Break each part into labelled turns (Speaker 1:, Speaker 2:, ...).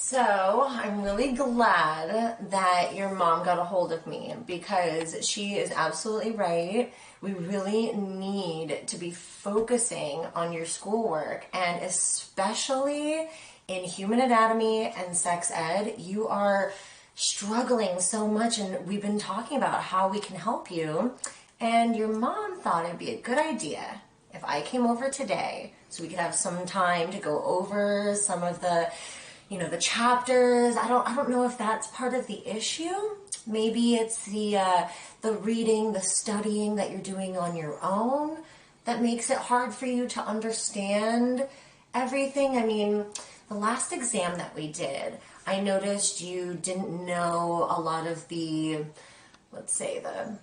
Speaker 1: So I'm really glad that your mom got a hold of me because she is absolutely right. We really need to be focusing on your schoolwork, and especially in human anatomy and sex ed, you are struggling so much, and we've been talking about how we can help you. And your mom thought it'd be a good idea if I came over today so we could have some time to go over some of the chapters. I don't know if that's part of the issue. Maybe it's the reading, the studying that you're doing on your own that makes it hard for you to understand everything. I mean, the last exam that we did, I noticed you didn't know a lot of the, let's say, the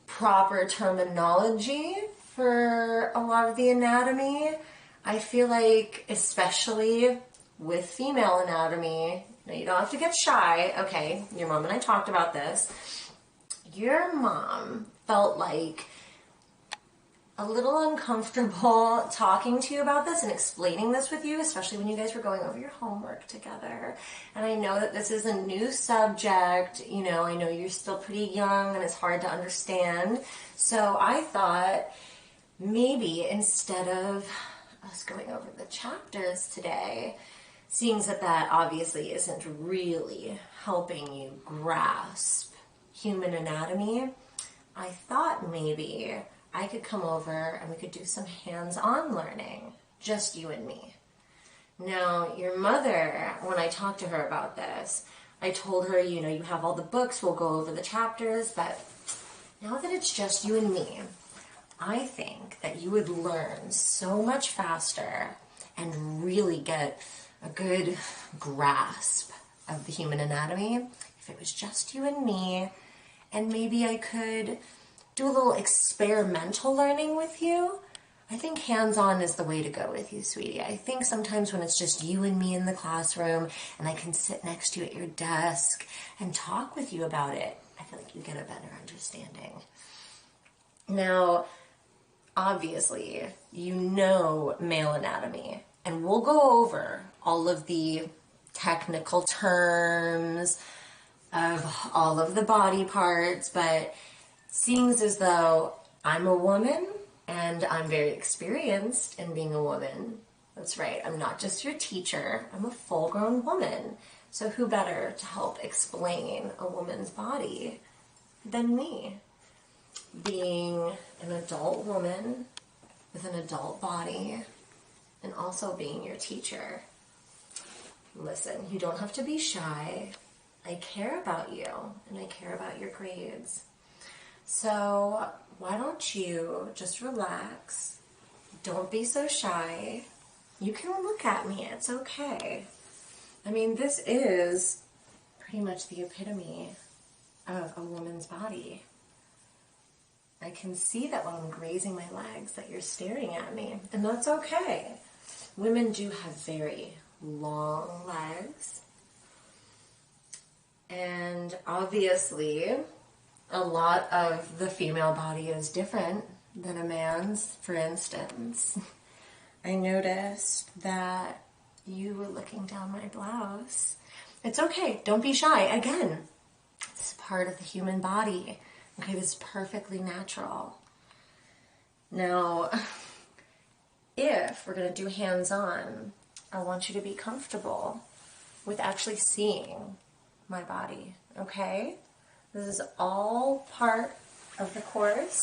Speaker 1: proper terminology for a lot of the anatomy. I feel like, especially with female anatomy, now you don't have to get shy, okay, your mom and I talked about this. Your mom felt like a little uncomfortable talking to you about this and explaining this with you, especially when you guys were going over your homework together. And I know that this is a new subject, I know you're still pretty young and it's hard to understand. So I thought maybe instead of us going over the chapters today, seeing that obviously isn't really helping you grasp human anatomy, I thought maybe I could come over and we could do some hands-on learning, just you and me. Now, your mother, when I talked to her about this, I told her, you have all the books, we'll go over the chapters, but now that it's just you and me, I think that you would learn so much faster and really get a good grasp of the human anatomy if it was just you and me, and maybe I could do a little experimental learning with you. I think hands-on is the way to go with you, sweetie. I think sometimes when it's just you and me in the classroom and I can sit next to you at your desk and talk with you about it, I feel like you get a better understanding. Now, obviously, you know male anatomy, and we'll go over all of the technical terms of all of the body parts, but seeing as though I'm a woman and I'm very experienced in being a woman, that's right, I'm not just your teacher, I'm a full-grown woman. So who better to help explain a woman's body than me? Being an adult woman with an adult body and also being your teacher. Listen, you don't have to be shy. I care about you and I care about your grades. So why don't you just relax? Don't be so shy. You can look at me, it's okay. I mean, this is pretty much the epitome of a woman's body. I can see that while I'm grazing my legs that you're staring at me, and that's okay. Women do have very long legs, and obviously a lot of the female body is different than a man's. For instance, I noticed that you were looking down my blouse. It's okay, don't be shy. Again, it's part of the human body. Okay, this is perfectly natural. Now, if we're going to do hands-on, I want you to be comfortable with actually seeing my body, okay? This is all part of the course.